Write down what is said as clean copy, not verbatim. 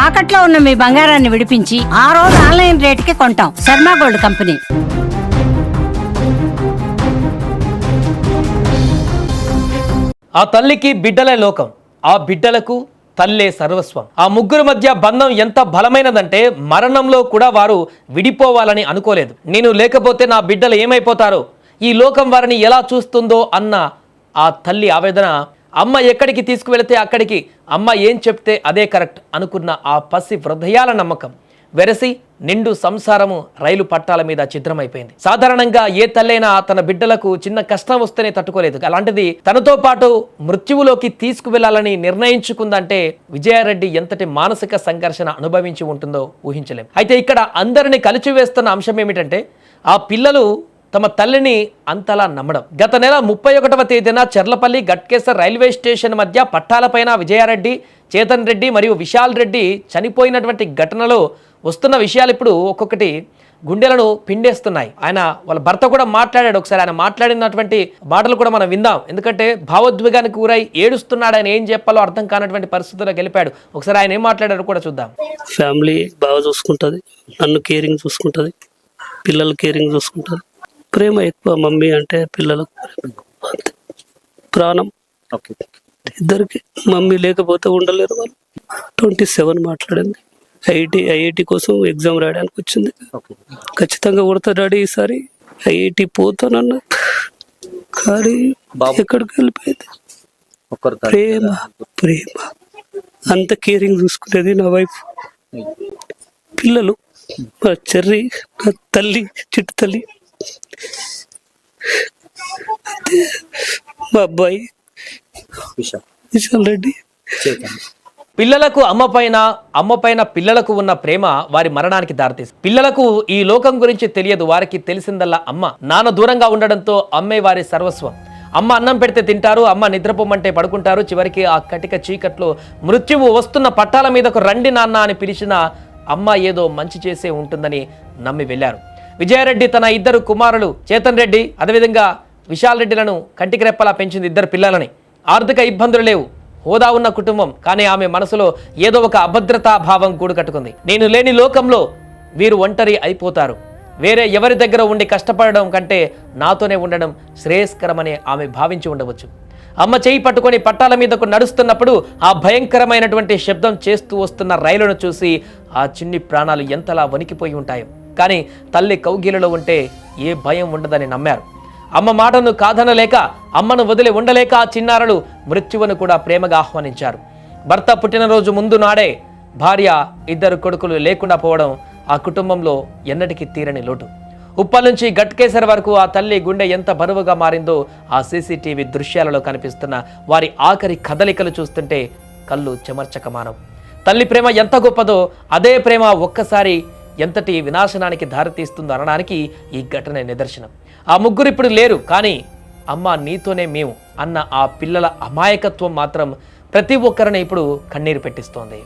తాకట్లో ఉన్న మీ బంగారాన్ని విడిపించి ఆ రోజు ఆన్లైన్ రేటుకి కొంటాం. Sharma gold company. ఆ తల్లికి బిడ్డలే లోకం, ఆ బిడ్డలకు తల్లే సర్వస్వం. ఆ ముగ్గురు మధ్య బంధం ఎంత బలమైనదంటే మరణంలో కూడా వారు విడిపోవాలని అనుకోలేదు. నేను లేకపోతే నా బిడ్డలు ఏమైపోతారో, ఈ లోకం వారిని ఎలా చూస్తుందో అన్న ఆ తల్లి ఆవేదన, అమ్మ ఎక్కడికి తీసుకువెళితే అక్కడికి, అమ్మ ఏం చెప్తే అదే కరెక్ట్ అనుకున్న ఆ పసి హృదయాల నమ్మకం వెరసి నిండు సంసారము రైలు పట్టాల మీద చిత్రమైపోయింది. సాధారణంగా ఏ తల్లైనా తన బిడ్డలకు చిన్న కష్టం వస్తేనే తట్టుకోలేదు. అలాంటిది తనతో పాటు మృత్యువులోకి తీసుకువెళ్లాలని నిర్ణయించుకుందంటే విజయారెడ్డి ఎంతటి మానసిక సంఘర్షణ అనుభవించి ఉంటుందో ఊహించలేం. అయితే ఇక్కడ అందరినీ కలిచివేస్తున్న అంశం ఏమిటంటే ఆ పిల్లలు తమ తల్లిని అంతలా నమ్మడం. గత నెల 31వ తేదీన చెర్లపల్లి గట్కేసర్ రైల్వే స్టేషన్ మధ్య పట్టాలపైన విజయారెడ్డి, చేతన్ రెడ్డి మరియు విశాల్ రెడ్డి చనిపోయినటువంటి ఘటనలో వస్తున్న విషయాలు ఇప్పుడు ఒక్కొక్కటి గుండెలను పిండేస్తున్నాయి. వాళ్ళ భర్త కూడా మాట్లాడాడు. ఒకసారి ఆయన మాట్లాడినటువంటి మాటలు కూడా మనం విందాం. ఎందుకంటే భావోద్వేగానికి గురై ఏడుస్తున్నాడు. ఆయన ఏం చెప్పాలో అర్థం కానటువంటి పరిస్థితుల్లో గెలిపాడు. ఒకసారి ఆయన ఏం మాట్లాడారో కూడా చూద్దాం. ఫ్యామిలీ బాగా చూసుకుంటుంది, నన్ను కేరింగ్ చూసుకుంటుంది, పిల్లలు కేరింగ్ చూసుకుంటుంది. ప్రేమ ఎక్కువ. మమ్మీ అంటే పిల్లలకు అంతే ప్రాణం. ఇద్దరికి మమ్మీ లేకపోతే ఉండలేరు వాళ్ళు. 27 మాట్లాడింది. ఐఐటి కోసం ఎగ్జామ్ రాయడానికి వచ్చింది. ఖచ్చితంగా కొడతా డాడీ ఈసారి, ఐఐటి పోతానన్నా కానీ ఎక్కడికి వెళ్ళిపోయింది. ప్రేమ ప్రేమ అంత కేరింగ్ చూసుకునేది నా వైఫ్. పిల్లలు మా చెర్రి, నా తల్లి, చిట్టు తల్లి, మా అబ్బాయి విశాల్ రెడ్డి. పిల్లలకు అమ్మ పైన పిల్లలకు ఉన్న ప్రేమ వారి మరణానికి దారితీస్తుంది. పిల్లలకు ఈ లోకం గురించి తెలియదు. వారికి తెలిసిందల్లా అమ్మ. నాన్న దూరంగా ఉండడంతో అమ్మే వారి సర్వస్వం. అమ్మ అన్నం పెడితే తింటారు, అమ్మ నిద్రపోమంటే పడుకుంటారు. చివరికి ఆ కటిక చీకట్లో మృత్యువు వస్తున్న పట్టాల మీదకు రండి నాన్న అని పిలిచిన అమ్మ ఏదో మంచి చేసే ఉంటుందని నమ్మి వెళ్ళారు. విజయారెడ్డి తన 2 కుమారులు చేతన్ రెడ్డి అదేవిధంగా విశాల్ రెడ్డిలను కంటికి రెప్పలా పెంచింది. 2 పిల్లలని. ఆర్థిక ఇబ్బందులు లేవు, హోదా ఉన్న కుటుంబం. కానీ ఆమె మనసులో ఏదో ఒక అభద్రతా భావం గూడు కట్టుకుంది. నేను లేని లోకంలో వీరు ఒంటరి అయిపోతారు, వేరే ఎవరి దగ్గర ఉండి కష్టపడడం కంటే నాతోనే ఉండడం శ్రేయస్కరమని ఆమె భావించి ఉండవచ్చు. అమ్మ చేయి పట్టుకొని పట్టాల మీదకు నడుస్తున్నప్పుడు ఆ భయంకరమైనటువంటి శబ్దం చేస్తూ వస్తున్న రైలును చూసి ఆ చిన్ని ప్రాణాలు ఎంతలా వణికిపోయి ఉంటాయో. కానీ తల్లి కౌగిలిలో ఉంటే ఏ భయం ఉండదని నమ్మారు. అమ్మ మాటను కాదనలేక, అమ్మను వదిలి ఉండలేక ఆ చిన్నారులు మృత్యువును కూడా ప్రేమగా ఆహ్వానించారు. భర్త పుట్టినరోజు ముందు నాడే భార్య, 2 కొడుకులు లేకుండా పోవడం ఆ కుటుంబంలో ఎన్నటికీ తీరని లోటు. ఉప్పల్ నుంచి గట్కేసర్ వరకు ఆ తల్లి గుండె ఎంత బరువుగా మారిందో ఆ సీసీటీవీ దృశ్యాలలో కనిపిస్తున్న వారి ఆఖరి కదలికలు చూస్తుంటే కళ్ళు చెమర్చకమానం. తల్లి ప్రేమ ఎంత గొప్పదో అదే ప్రేమ ఒక్కసారి ఎంతటి వినాశనానికి దారితీస్తుందో అనడానికి ఈ ఘటన నిదర్శనం. ఆ ముగ్గురు ఇప్పుడు లేరు, కానీ అమ్మ నీతోనే మేము అన్న ఆ పిల్లల అమాయకత్వం మాత్రం ప్రతి ఒక్కరిని ఇప్పుడు కన్నీరు పెట్టిస్తోంది.